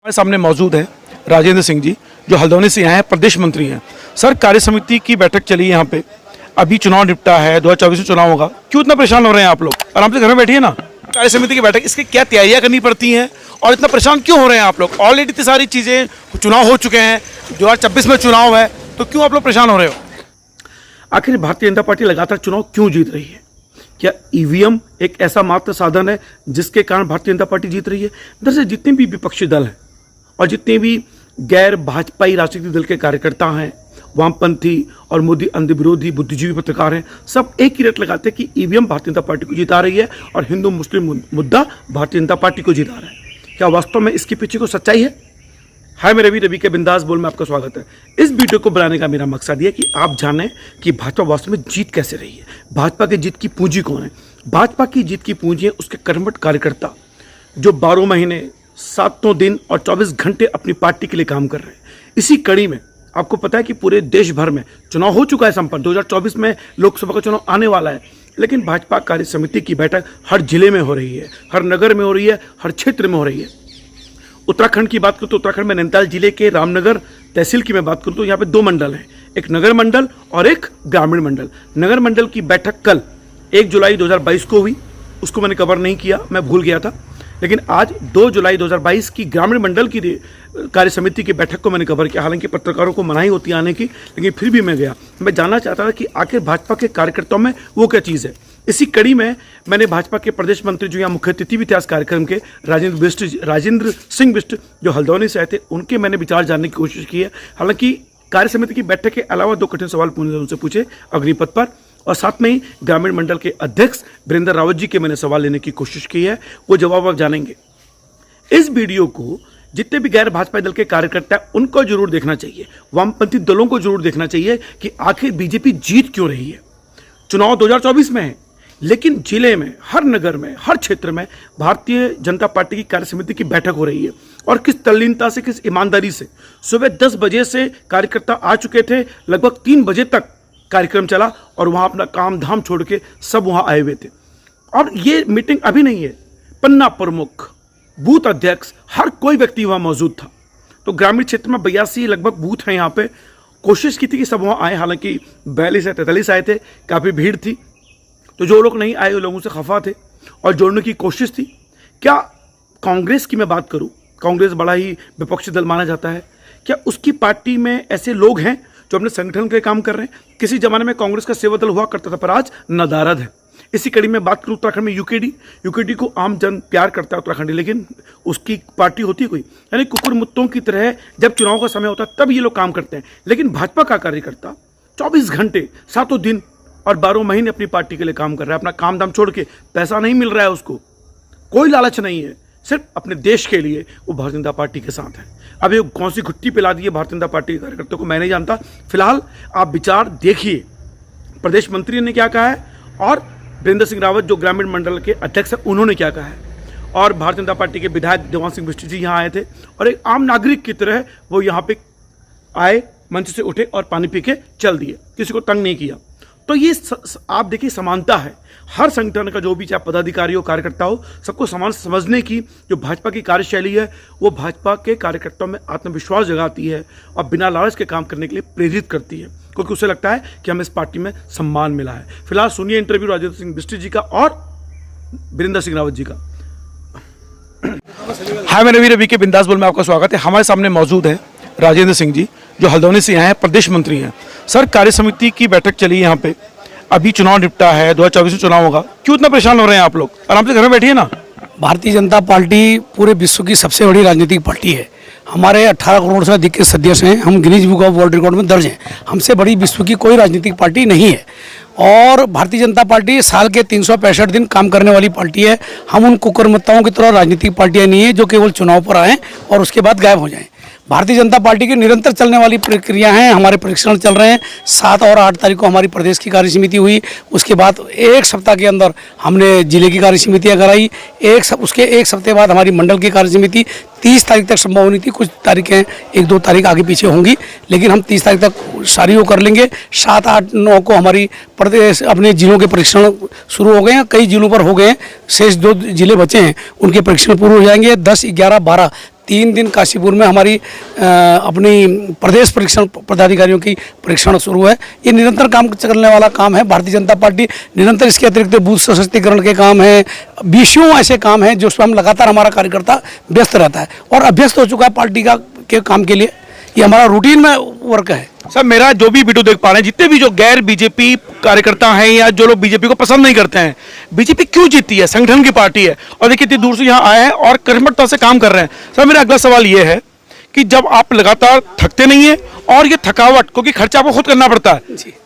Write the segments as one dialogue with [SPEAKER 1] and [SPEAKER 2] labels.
[SPEAKER 1] हमारे सामने मौजूद है राजेंद्र सिंह जी, जो हल्द्वानी से यहाँ हैं, प्रदेश मंत्री हैं। सर, कार्य समिति की बैठक चली यहाँ पे, अभी चुनाव निपटा है, 2024 में चुनाव होगा, क्यों इतना परेशान हो रहे हैं आप लोग? आराम से घर में बैठिए ना। कार्य समिति की बैठक, इसकी क्या तैयारियां करनी पड़ती हैं और इतना परेशान क्यों हो रहे हैं आप लोग? ऑलरेडी इतनी सारी चीज़ें, चुनाव हो चुके हैं, 2026 में चुनाव है, तो क्यों आप लोग परेशान हो रहे हो? आखिर भारतीय जनता पार्टी लगातार चुनाव क्यों जीत रही है? क्या ईवीएम एक ऐसा मात्र साधन है जिसके कारण भारतीय जनता पार्टी जीत रही है? दरअसल जितने भी विपक्षी दल हैं और जितने भी गैर भाजपाई राजनीतिक दल के कार्यकर्ता हैं, वामपंथी और मोदी अंध विरोधी बुद्धिजीवी पत्रकार हैं, सब एक ही रट लगाते हैं कि ईवीएम भारतीय जनता पार्टी को जिता रही है और हिंदू मुस्लिम मुद्दा भारतीय जनता पार्टी को जिता रहा है। क्या वास्तव में इसके पीछे को सच्चाई है? हाय, मैं रवि के बिंदास बोल में आपका स्वागत है। इस वीडियो को बनाने का मेरा मकसद ये है कि आप जानें कि भाजपा वास्तव में जीत कैसे रही है, भाजपा की जीत की पूंजी कौन है। भाजपा की जीत की पूंजी है उसके कर्मठ कार्यकर्ता जो 12 महीने 7 दिन और 24 घंटे अपनी पार्टी के लिए काम कर रहे हैं। इसी कड़ी में आपको पता है कि पूरे देश भर में चुनाव हो चुका है संपन्न, 2024 में लोकसभा का चुनाव आने वाला है, लेकिन भाजपा कार्य समिति की बैठक हर जिले में हो रही है, हर नगर में हो रही है, हर क्षेत्र में हो रही है। उत्तराखंड की बात करूँ तो उत्तराखंड में नैनीताल जिले के रामनगर तहसील की मैं बात करूँ तो यहाँ पे 2 मंडल हैं, एक नगर मंडल और एक ग्रामीण मंडल। नगर मंडल की बैठक कल 1 जुलाई 2022 को हुई, उसको मैंने कवर नहीं किया, मैं भूल गया था, लेकिन आज 2 जुलाई 2022 की ग्रामीण मंडल की कार्य समिति की बैठक को मैंने कवर किया। हालांकि पत्रकारों को मनाही होती है आने की, लेकिन फिर भी मैं गया। मैं जानना चाहता था कि आखिर भाजपा के कार्यकर्ताओं में वो क्या चीज़ है। इसी कड़ी में मैंने भाजपा के प्रदेश मंत्री जो यहाँ मुख्य अतिथि भी थे इस कार्यक्रम के, राजेंद्र सिंह बिष्ट, जो हल्द्वानी से आए थे, उनके मैंने विचार जानने की कोशिश की है। हालांकि कार्य समिति की बैठक के अलावा 2 कठिन सवाल उनसे पूछे अग्निपथ पर, और साथ में ही ग्रामीण मंडल के अध्यक्ष वीरेंद्र रावत जी के मैंने सवाल लेने की कोशिश की है, वो जवाब आप जानेंगे। इस वीडियो को जितने भी गैर भाजपा दल के कार्यकर्ता हैं उनको जरूर देखना चाहिए, वामपंथी दलों को जरूर देखना चाहिए कि आखिर बीजेपी जीत क्यों रही है। चुनाव 2024 में है, लेकिन जिले में, हर नगर में, हर क्षेत्र में भारतीय जनता पार्टी की कार्य समिति की बैठक हो रही है। और किस तल्लीनता से, किस ईमानदारी से। सुबह 10 बजे से कार्यकर्ता आ चुके थे, लगभग 3 बजे तक कार्यक्रम चला और वहां अपना काम धाम छोड़ के सब वहां आए हुए थे। और ये मीटिंग अभी नहीं है, पन्ना प्रमुख, बूथ अध्यक्ष, हर कोई व्यक्ति वहां मौजूद था। तो ग्रामीण क्षेत्र में 82 लगभग बूथ हैं यहाँ पे। कोशिश की थी कि सब वहां आए, हालांकि 42 से 43 आए थे, काफ़ी भीड़ थी। तो जो लोग नहीं आए वो लोगों से खफा थे और जोड़ने की कोशिश थी। क्या कांग्रेस की मैं बात करूं, कांग्रेस बड़ा ही विपक्षी दल माना जाता है, क्या उसकी पार्टी में ऐसे लोग हैं जो अपने संगठन के काम कर रहे हैं? किसी जमाने में कांग्रेस का सेवा दल हुआ करता था, पर आज नदारद है। इसी कड़ी में बात करूं उत्तराखंड में यूकेडी को आम जन प्यार करता है उत्तराखंडी, लेकिन उसकी पार्टी होती है कोई? यानी कुकुर मुत्तों की तरह जब चुनाव का समय होता है तब ये लोग काम करते हैं। लेकिन भाजपा का कार्यकर्ता 24 घंटे 7 दिन और 12 महीने अपनी पार्टी के लिए काम कर रहा है, अपना काम दाम छोड़ के। पैसा नहीं मिल रहा है उसको, कोई लालच नहीं है, सिर्फ अपने देश के लिए वो भारतीय जनता पार्टी के साथ है। अब ये कौन सी घुट्टी पिला दी है भारतीय जनता पार्टी के कार्यकर्ताओं को, मैं नहीं जानता। फिलहाल आप विचार देखिए प्रदेश मंत्री ने क्या कहा है और वीरेंद्र सिंह रावत जो ग्रामीण मंडल के अध्यक्ष हैं उन्होंने क्या कहा है। और भारतीय जनता पार्टी के विधायक देवान सिंह बिष्ट जी यहाँ आए थे और एक आम नागरिक की तरह वो यहाँ पे आए, मंच से उठे और पानी पी के चल दिए, किसी को तंग नहीं किया। तो ये आप देखिए समानता है। हर संगठन का जो भी, चाहे पदाधिकारी हो, कार्यकर्ता हो, सबको समान समझने की जो भाजपा की कार्यशैली है वो भाजपा के कार्यकर्ताओं में आत्मविश्वास जगाती है और बिना लालच के काम करने के लिए प्रेरित करती है, क्योंकि उसे लगता है कि हमें इस पार्टी में सम्मान मिला है। फिलहाल सुनिए इंटरव्यू राजेंद्र सिंह बिष्ट जी का और वीरेंद्र सिंह रावत जी का। हाय, मैं रवि के बिंदास बोल में आपका स्वागत है। हमारे सामने मौजूद है राजेंद्र सिंह जी, जो हल्द्वानी से यहाँ हैं, प्रदेश मंत्री हैं। सर, कार्य समिति की बैठक चली यहाँ पे, अभी चुनाव निपटा है, 2024 में चुनाव होगा, क्यों इतना परेशान हो रहे हैं आप लोग? आराम से घर में बैठिए ना।
[SPEAKER 2] भारतीय जनता पार्टी पूरे विश्व की सबसे बड़ी राजनीतिक पार्टी है। हमारे 18 करोड़ से अधिक के सदस्य हैं, हम Guinness book of world record में दर्ज हैं। हमसे बड़ी विश्व की कोई राजनीतिक पार्टी नहीं है। और भारतीय जनता पार्टी साल के 365 दिन काम करने वाली पार्टी है। हम उन कुकर्मताओं की तरह राजनीतिक पार्टियां नहीं है जो केवल चुनाव पर आएँ और उसके बाद गायब हो जाएं। भारतीय जनता पार्टी की निरंतर चलने वाली प्रक्रिया हैं, हमारे परीक्षण चल रहे हैं। 7 और 8 तारीख को हमारी प्रदेश की कार्य समिति हुई, उसके बाद 1 सप्ताह के अंदर हमने जिले की कार्य समितियाँ कराई, उसके 1 सप्ताह बाद हमारी मंडल की कार्य समिति, 30 तारीख तक संभव नहीं थी, कुछ तारीखें 1-2 तारीख आगे पीछे होंगी, लेकिन हम 30 तारीख तक सारी वो कर लेंगे। 7, 8, 9 को हमारी प्रदेश अपने जिलों के परीक्षण शुरू हो गए हैं, कई जिलों पर हो गए हैं, शेष 2 जिले बचे हैं उनके परीक्षण पूरे हो जाएंगे। 10, 11, 12 3 दिन काशीपुर में हमारी अपनी प्रदेश परीक्षण पदाधिकारियों की परीक्षण शुरू है। ये निरंतर काम चलने वाला काम है। भारतीय जनता पार्टी निरंतर इसके अतिरिक्त बूथ सशक्तिकरण के काम हैं, 20 ऐसे काम हैं जो उसमें हम लगातार हमारा कार्यकर्ता व्यस्त रहता है और अभ्यस्त हो चुका है पार्टी के काम के लिए। ये हमारा रूटीन में वर्क है।
[SPEAKER 1] सर, मेरा जो भी वीडियो देख पा रहे हैं, जितने भी जो गैर बीजेपी कार्यकर्ता हैं या जो लोग बीजेपी को पसंद नहीं करते हैं, बीजेपी क्यों जीती है? संगठन की पार्टी है और देखिए इतनी दूर से यहाँ आए हैं और कर्मठता से काम कर रहे हैं। सर, मेरा अगला सवाल ये है कि जब आप लगातार थकते नहीं है और ये थकावट, क्योंकि खर्चा आपको खुद करना पड़ता है,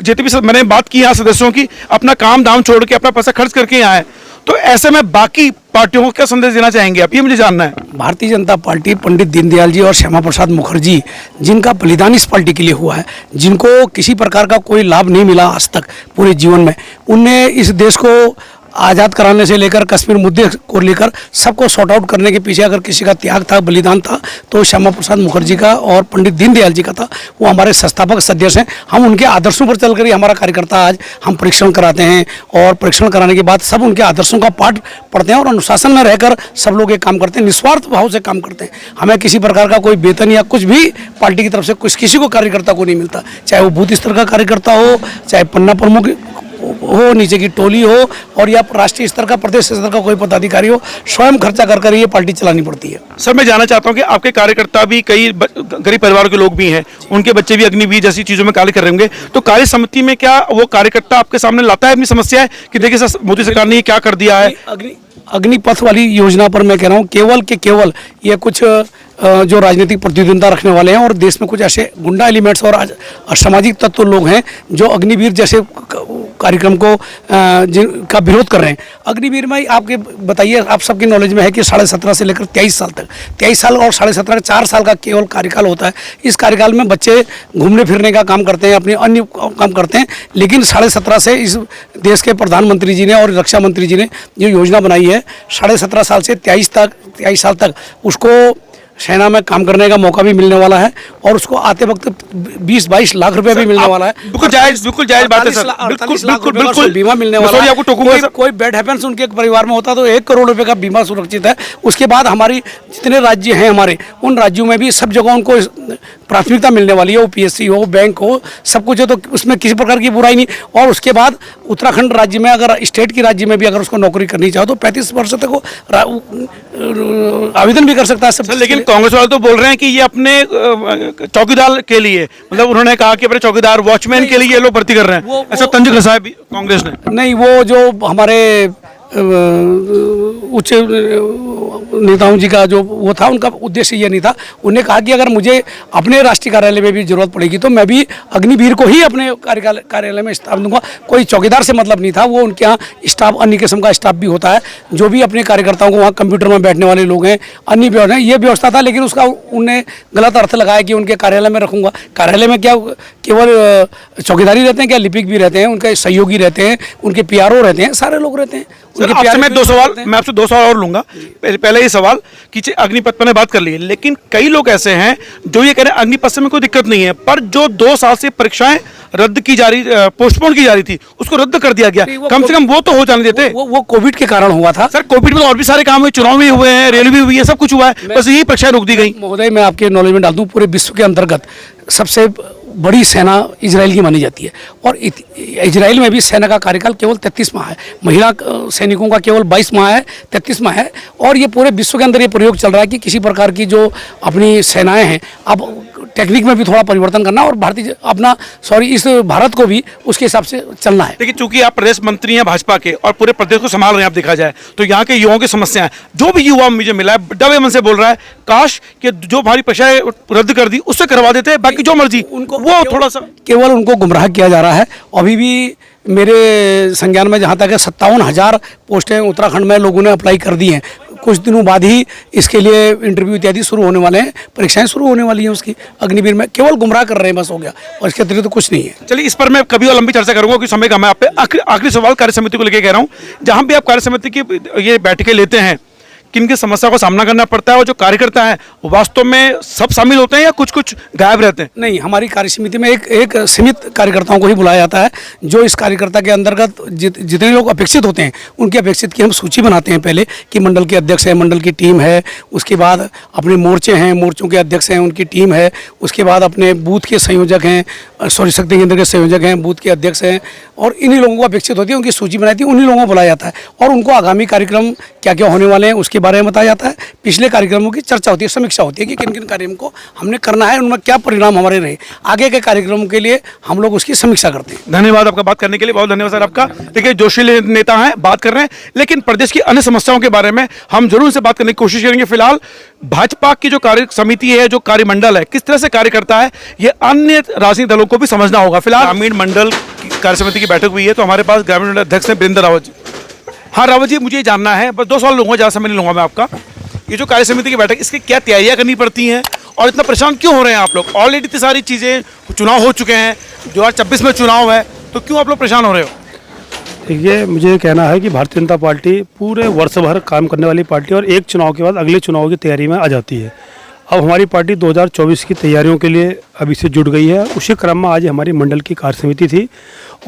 [SPEAKER 1] जितने भी मैंने बात की यहाँ सदस्यों की, अपना काम दाम छोड़ के अपना पैसा खर्च करके यहाँ आए, तो ऐसे में बाकी पार्टियों को क्या संदेश देना चाहेंगे आप? ये मुझे जानना है।
[SPEAKER 2] भारतीय जनता पार्टी पंडित दीनदयाल जी और श्यामा प्रसाद मुखर्जी, जिनका बलिदान इस पार्टी के लिए हुआ है, जिनको किसी प्रकार का कोई लाभ नहीं मिला आज तक पूरे जीवन में, उनने इस देश को आज़ाद कराने से लेकर कश्मीर मुद्दे को लेकर सबको सॉर्ट आउट करने के पीछे अगर किसी का त्याग था, बलिदान था, तो श्यामा प्रसाद मुखर्जी का और पंडित दीनदयाल जी का था। वो हमारे संस्थापक सदस्य हैं। हम उनके आदर्शों पर चलकर ही हमारा कार्यकर्ता आज हम परीक्षण कराते हैं और परीक्षण कराने के बाद सब उनके आदर्शों का पाठ पढ़ते हैं और अनुशासन में रहकर सब लोग ये काम करते हैं, निस्वार्थ भाव से काम करते हैं। हमें किसी प्रकार का कोई वेतन या कुछ भी पार्टी की तरफ से किसी को कार्यकर्ता को नहीं मिलता, चाहे वो बूथ स्तर का कार्यकर्ता हो, चाहे पन्ना प्रमुख हो, नीचे की टोली हो और या राष्ट्रीय स्तर का, प्रदेश स्तर का कोई पदाधिकारी हो, स्वयं खर्चा कर ये पार्टी चलानी पड़ती है।
[SPEAKER 1] सर, मैं जानना चाहता हूं कि आपके कार्यकर्ता भी कई गरीब परिवारों के लोग भी हैं, उनके बच्चे भी अग्निवीर जैसी चीजों में कार्य कर रहे होंगे, तो कार्य समिति में क्या वो कार्यकर्ता आपके सामने लाता है अपनी समस्या है कि देखिए सर, मोदी सरकार ने ये क्या कर दिया है?
[SPEAKER 2] अग्निपथ वाली योजना पर मैं कह रहा हूँ केवल ये कुछ जो राजनीतिक प्रतिद्वंद्विता रखने वाले हैं और देश में कुछ ऐसे गुंडा एलिमेंट्स और असामाजिक तत्व लोग हैं जो अग्निवीर जैसे कार्यक्रम को जिनका विरोध कर रहे हैं। अग्निवीर में आपके बताइए, आप सबकी नॉलेज में है कि 17.5 से लेकर 23 साल तक, 23 साल और 17.5 का 4 साल का केवल कार्यकाल होता है। इस कार्यकाल में बच्चे घूमने फिरने का काम करते हैं, अपने अन्य काम करते हैं, लेकिन 17.5 से इस देश के प्रधानमंत्री जी ने और रक्षा मंत्री जी ने जो योजना बनाई है, 17.5 साल से 23 साल तक उसको सेना में काम करने का मौका भी मिलने वाला है और उसको आते वक्त 20-22 लाख रुपए भी मिलने वाला है।
[SPEAKER 1] बिल्कुल जायज बात है सर, बिल्कुल
[SPEAKER 2] बीमा मिलने वाला है।
[SPEAKER 1] आपको टोकूंगा,
[SPEAKER 2] कोई बैड हैपेंस उनके परिवार में होता तो 1 करोड़ रुपए का बीमा सुरक्षित है। उसके बाद हमारी जितने राज्य हैं हमारे, उन राज्यों में भी सब जगह उनको प्राथमिकता मिलने वाली है, वो PSC हो, बैंक हो, सब कुछ है, तो उसमें किसी प्रकार की बुराई नहीं। और उसके बाद उत्तराखंड राज्य में, अगर स्टेट की राज्य में भी अगर उसको नौकरी करनी चाहो तो 35 वर्ष तक वो आवेदन भी कर सकता है सब।
[SPEAKER 1] लेकिन कांग्रेस वाले तो बोल रहे हैं कि ये अपने चौकीदार के लिए, मतलब उन्होंने कहा कि अपने चौकीदार वॉचमैन के लिए ये लोग भर्ती कर रहे हैं, ऐसा तंज कसा है कांग्रेस ने।
[SPEAKER 2] नहीं, वो जो हमारे उच्च नेताओं जी का जो वो था, उनका उद्देश्य ये नहीं था। उन्हें कहा कि अगर मुझे अपने राष्ट्रीय कार्यालय में भी जरूरत पड़ेगी तो मैं भी अग्निवीर को ही अपने कार्यालय में स्टाफ दूंगा। कोई चौकीदार से मतलब नहीं था। वो उनके यहाँ स्टाफ, अन्य किस्म का स्टाफ भी होता है जो भी अपने कार्यकर्ताओं को वहाँ कंप्यूटर में बैठने वाले लोग हैं, अन्य व्यवस्था है, ये व्यवस्था था। लेकिन उसका उन्हें गलत अर्थ लगाया कि उनके कार्यालय में रखूंगा। कार्यालय में क्या केवल चौकीदारी रहते हैं, क्या लिपिक भी रहते हैं, उनके सहयोगी रहते हैं, उनके PRO रहते हैं, सारे लोग रहते हैं।
[SPEAKER 1] आपसे मैं 2 सवाल, मैं आपसे 2 सवाल और लूंगा। पहले ये सवाल कि अग्निपथ पर बात कर ली है, लेकिन कई लोग ऐसे हैं जो ये कह रहे हैं अग्निपथ से में कोई दिक्कत नहीं है, पर जो 2 साल से परीक्षाएं रद्द की जा रही, पोस्टपोन की जा रही थी, उसको रद्द कर दिया गया। कम से कम वो तो हो जाने देते।
[SPEAKER 2] वो कोविड के कारण हुआ था।
[SPEAKER 1] सर, कोविड में और भी सारे काम हुए, चुनाव भी हुए हैं, रेलवे भी हुई है, सब कुछ हुआ है, बस यही परीक्षा रोक दी गई।
[SPEAKER 2] महोदय, मैं आपके नॉलेज में डाल दूं, पूरे विश्व के अंतर्गत सबसे बड़ी सेना इजराइल की मानी जाती है और इजराइल में भी सेना का कार्यकाल केवल 33 माह है। महिला सैनिकों का केवल 22 माह है, 33 माह है। और ये पूरे विश्व के अंदर ये प्रयोग चल रहा है कि किसी प्रकार की जो अपनी सेनाएं हैं, अब टेक्निक में भी थोड़ा परिवर्तन करना और इस भारत को भी उसके हिसाब से चलना है।
[SPEAKER 1] देखिए, चूंकि आप प्रदेश मंत्री हैं भाजपा के और पूरे प्रदेश को संभाल रहे हैं, आप देखा जाए तो यहाँ के युवाओं की समस्याएं, जो भी युवा मुझे मिला है डबे मन से बोल रहा है, काश कि जो हमारी परीक्षाएं रद्द कर दी उससे करवा देते, बाकी जो मर्जी उनको, वो थोड़ा सा
[SPEAKER 2] केवल उनको गुमराह किया जा रहा है। अभी भी मेरे संज्ञान में जहाँ तक है 57,000 पोस्टें उत्तराखंड में लोगों ने अप्लाई कर दी हैं। कुछ दिनों बाद ही इसके लिए इंटरव्यू इत्यादि शुरू होने वाले हैं, परीक्षाएं शुरू होने वाली हैं उसकी। अग्निवीर में केवल गुमराह कर रहे हैं, बस हो गया, और इसके अतिरिक्त तो कुछ नहीं है।
[SPEAKER 1] चलिए, इस पर मैं कभी और लंबी चर्चा करूंगा कि समय कम है। आप पे आखिरी सवाल कार्य समिति को लेकर कह रहा हूँ, जहाँ भी आप कार्य समिति की ये बैठकें लेते हैं, किन किन समस्याओं का सामना करना पड़ता है, और जो कार्यकर्ता है वो वास्तव में सब शामिल होते हैं या कुछ कुछ गायब रहते हैं?
[SPEAKER 2] नहीं, हमारी कार्य समिति में एक सीमित कार्यकर्ताओं को ही बुलाया जाता है, जो इस कार्यकर्ता के अंतर्गत जितने लोग अपेक्षित होते हैं उनकी अपेक्षित की हम सूची बनाते हैं पहले, कि मंडल के अध्यक्ष है, मंडल की टीम है, उसके बाद अपने मोर्चे हैं, मोर्चों के अध्यक्ष हैं, उनकी टीम है, उसके बाद अपने बूथ के संयोजक हैं, शक्ति केंद्र के संयोजक हैं, बूथ के अध्यक्ष हैं, और इन्हीं लोगों को अपेक्षित होती है, उनकी सूची बनाई थी, उन्हीं लोगों को बुलाया जाता है और उनको आगामी कार्यक्रम क्या क्या होने वाले हैं उसके बारे में बताया जाता है। पिछले कार्यक्रमों की चर्चा होती है, समीक्षा होती है कि किन किन कार्यक्रम को हमने करना है, उनमें क्या परिणाम हमारे रहे, आगे के कार्यक्रमों के लिए हम लोग उसकी समीक्षा करते हैं।
[SPEAKER 1] धन्यवाद आपका बात करने के लिए, बहुत धन्यवाद सर आपका। देखिए जोशीले नेता हैं, बात कर रहे हैं, लेकिन प्रदेश की अन्य समस्याओं के बारे में हम जरूर से बात करने की कोशिश करेंगे। फिलहाल भाजपा की जो कार्य समिति है, जो कार्यमंडल है, किस तरह से कार्य करता है, ये अन्य राजनीतिक दलों को भी समझना होगा। फिलहाल ग्रामीण मंडल की कार्य समिति की बैठक हुई है, तो हमारे पास ग्रामीण मंडल अध्यक्ष हैं वीरेंद्र रावत जी। हाँ रावत जी, मुझे जानना है, बस 2 सवाल लूंगा, ज़्यादा समय नहीं लूंगा मैं आपका। ये जो कार्य समिति की बैठक, इसकी क्या तैयारियां करनी पड़ती हैं और इतना परेशान क्यों हो रहे हैं आप लोग? ऑलरेडी इतनी सारी चीज़ें, चुनाव हो चुके हैं, 2024 में चुनाव है, तो क्यों आप लोग परेशान हो रहे हो?
[SPEAKER 3] देखिए, मुझे कहना है कि भारतीय जनता पार्टी पूरे वर्ष भर काम करने वाली पार्टी और एक चुनाव के बाद अगले चुनाव की तैयारी में आ जाती है। अब हमारी पार्टी 2024 की तैयारियों के लिए अभी से जुट गई है। उसी क्रम में आज हमारी मंडल की कार्य समिति थी,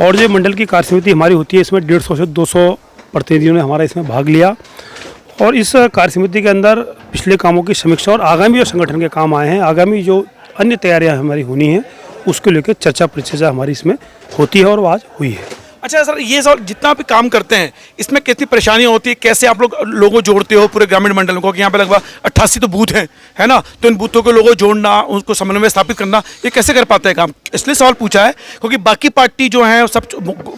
[SPEAKER 3] और जो मंडल की कार्य समिति हमारी होती है, इसमें 150 से 200 प्रतिनिधियों ने हमारा इसमें भाग लिया, और इस कार्य समिति के अंदर पिछले कामों की समीक्षा और आगामी जो संगठन के काम आए हैं, आगामी जो अन्य तैयारियाँ हमारी होनी हैं, उसको लेकर चर्चा परिचर्चा हमारी इसमें होती है, और वो आज हुई है।
[SPEAKER 1] अच्छा सर, ये सब जितना भी काम करते हैं, इसमें कितनी परेशानियां होती है, कैसे आप लोग लोगों को जोड़ते हो पूरे ग्रामीण मंडल को, कि यहाँ पे लगभग 88 तो बूथ हैं, है ना, तो इन बूथों के लोगों को जोड़ना, उनको समन्वय स्थापित करना, ये कैसे कर पाते हैं काम? इसलिए सवाल पूछा है क्योंकि बाकी पार्टी जो है सब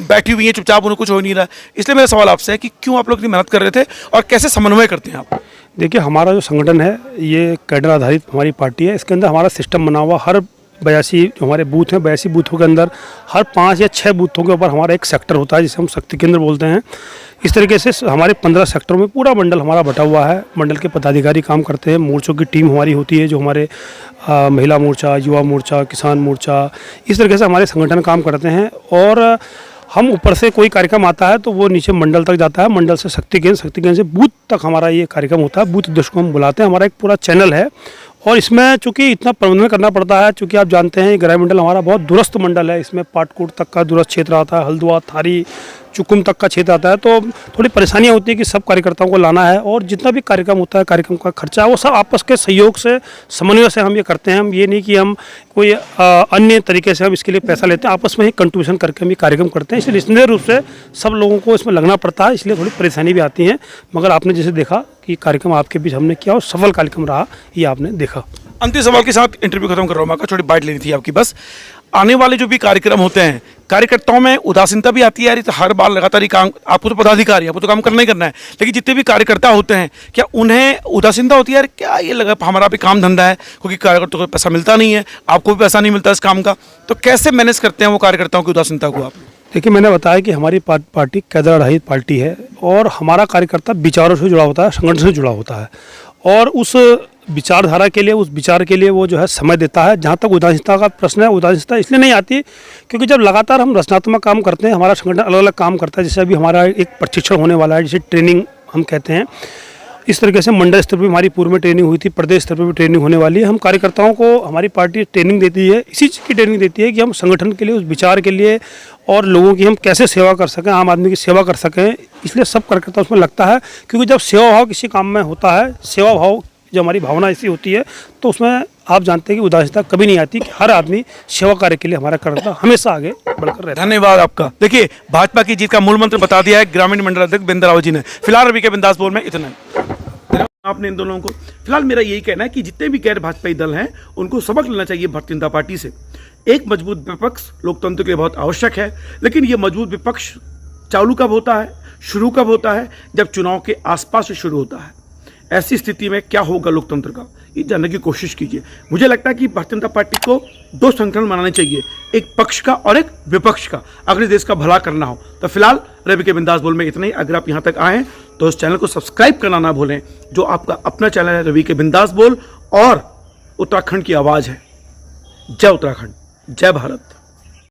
[SPEAKER 1] बैठी हुई है चुपचाप, उन्हें कुछ हो नहीं रहा है, इसलिए मेरा सवाल आपसे है कि क्यों आप लोग इतनी मेहनत कर रहे थे और कैसे समन्वय करते हैं आप?
[SPEAKER 3] देखिए, हमारा जो संगठन है, ये कैडर आधारित हमारी पार्टी है। इसके अंदर हमारा सिस्टम बना हुआ, हर 82 जो हमारे बूथ हैं, 82 बूथों के अंदर हर 5 या 6 बूथों के ऊपर हमारा एक सेक्टर होता है, जिसे हम शक्ति केंद्र बोलते हैं। इस तरीके से हमारे 15 सेक्टरों में पूरा मंडल हमारा बटा हुआ है। मंडल के पदाधिकारी काम करते हैं, मोर्चों की टीम हमारी होती है, जो हमारे महिला मोर्चा, युवा मोर्चा, किसान मोर्चा, इस तरीके से हमारे संगठन काम करते हैं। और हम ऊपर से कोई कार्यक्रम आता है तो वो नीचे मंडल तक जाता है, मंडल से शक्ति केंद्र से बूथ तक हमारा ये कार्यक्रम होता है। बूथ अध्यक्ष को हम बुलाते हैं, हमारा एक पूरा चैनल है, और इसमें चूंकि इतना प्रबंधन करना पड़ता है, चूंकि आप जानते हैं ग्रामीण मंडल हमारा बहुत दूरस्थ मंडल है, इसमें पाटकोट तक का दूरस्थ क्षेत्र आता है, हल्द्वां, थारी, चुकुम तक का क्षेत्र आता है, तो थोड़ी परेशानियां होती है कि सब कार्यकर्ताओं को लाना है, और जितना भी कार्यक्रम होता है, कार्यक्रम का खर्चा, वो सब आपस के सहयोग से, समन्वय से हम ये करते हैं। हम ये नहीं कि हम कोई अन्य तरीके से हम इसके लिए पैसा लेते हैं, आपस में ही कंट्रीब्यूशन करके हम ये कार्यक्रम करते हैं। इसलिए निश्चित रूप से सब लोगों को इसमें लगना पड़ता है, इसलिए थोड़ी परेशानी भी आती है, मगर आपने जैसे देखा कि कार्यक्रम आपके बीच हमने किया और सफल कार्यक्रम रहा, ये आपने देखा।
[SPEAKER 1] अंतिम सवाल के साथ इंटरव्यू खत्म कर रहा हूँ मैं, छोटी बाइट लेनी थी आपकी बस। आने वाले जो भी कार्यक्रम होते हैं, कार्यकर्ताओं में उदासीनता भी आती है यार, तो हर बार लगातार ही काम, आपको तो पदाधिकारी, आपको तो काम करना ही करना है, लेकिन जितने भी कार्यकर्ता होते हैं, क्या उन्हें उदासीनता होती है यार, क्या ये लगा हमारा भी काम धंधा है, क्योंकि कार्यकर्ताओं को पैसा मिलता नहीं है, आपको भी पैसा नहीं मिलता इस काम का, तो कैसे मैनेज करते हैं वो कार्यकर्ताओं की उदासीनता को आप?
[SPEAKER 3] देखिए, मैंने बताया कि हमारी पार्टी कैडर आधारित पार्टी है, और हमारा कार्यकर्ता विचारों से जुड़ा होता है, संगठन से जुड़ा होता है, और उस विचारधारा के लिए, उस विचार के लिए वो जो है समय देता है। जहाँ तक उदासीनता का प्रश्न है, उदासीनता इसलिए नहीं आती क्योंकि जब लगातार हम रचनात्मक काम करते हैं, हमारा संगठन अलग अलग काम करता है, जैसे अभी हमारा एक प्रशिक्षण होने वाला है, जिसे ट्रेनिंग हम कहते हैं। इस तरीके से मंडल स्तर पर हमारी पूर्व में ट्रेनिंग हुई थी, प्रदेश स्तर पर भी ट्रेनिंग होने वाली है। हम कार्यकर्ताओं को हमारी पार्टी ट्रेनिंग देती है, इसी चीज़ की ट्रेनिंग देती है कि हम संगठन के लिए, उस विचार के लिए, और लोगों की हम कैसे सेवा कर सकें, आम आदमी की सेवा कर सकें, इसलिए सब कार्यकर्ता उसमें लगता है। क्योंकि जब सेवा भाव किसी काम में होता है, सेवा भाव जो हमारी भावना ऐसी होती है, तो उसमें आप जानते हैं कि उदासीनता कभी नहीं आती, कि हर आदमी सेवा कार्य के लिए हमारा कार्यकर्ता हमेशा आगे बढ़कर रहता है।
[SPEAKER 1] धन्यवाद आपका। देखिए, भाजपा की जीत का मूल मंत्र बता दिया है ग्रामीण मंडल अध्यक्ष वीरेंद्र रावत जी ने। फिलहाल रवि के बिंदास बोल में इतना ही। आपने इन दोनों को, फिलहाल मेरा यही कहना है कि जितने भी गैर भाजपाई दल हैं, उनको सबक लेना चाहिए भारतीय जनता पार्टी से। एक मजबूत विपक्ष लोकतंत्र के लिए बहुत आवश्यक है, लेकिन ये मजबूत विपक्ष चालू कब होता है, शुरू कब होता है? जब चुनाव के आसपास से शुरू होता है। ऐसी स्थिति में क्या होगा लोकतंत्र का, ये जानने की कोशिश कीजिए। मुझे लगता है कि भारतीय जनता पार्टी को 2 संगठन बनाने चाहिए, एक पक्ष का और एक विपक्ष का, अगर देश का भला करना हो। तो फिलहाल रवि के बिंदास बोल में इतना ही। अगर आप यहाँ तक आए तो इस चैनल को सब्सक्राइब करना ना भूलें, जो आपका अपना चैनल है रवि के बिंदास बोल, और उत्तराखंड की आवाज़ है। जय उत्तराखंड, जय भारत।